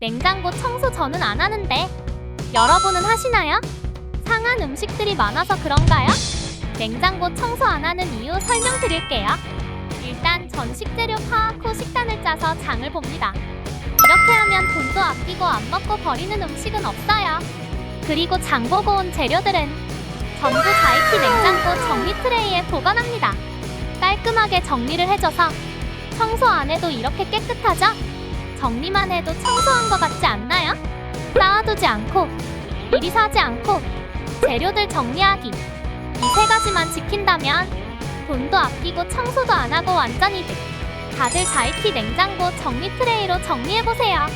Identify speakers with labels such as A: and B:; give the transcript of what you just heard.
A: 냉장고 청소 저는 안 하는데 여러분은 하시나요? 상한 음식들이 많아서 그런가요? 냉장고 청소 안 하는 이유 설명드릴게요. 일단 전 식재료 파악 후 식단을 짜서 장을 봅니다. 이렇게 하면 돈도 아끼고 안 먹고 버리는 음식은 없어요. 그리고 장 보고 온 재료들은 전부 자이티 냉장고 정리 트레이에 보관합니다. 깔끔하게 정리를 해줘서 청소 안 해도 이렇게 깨끗하죠? 정리만 해도 청소한 것 같지 않나요? 쌓아두지 않고 미리 사지 않고 재료들 정리하기, 이 세 가지만 지킨다면 돈도 아끼고 청소도 안 하고 완전히 득. 다들 자이티 냉장고 정리 트레이로 정리해보세요.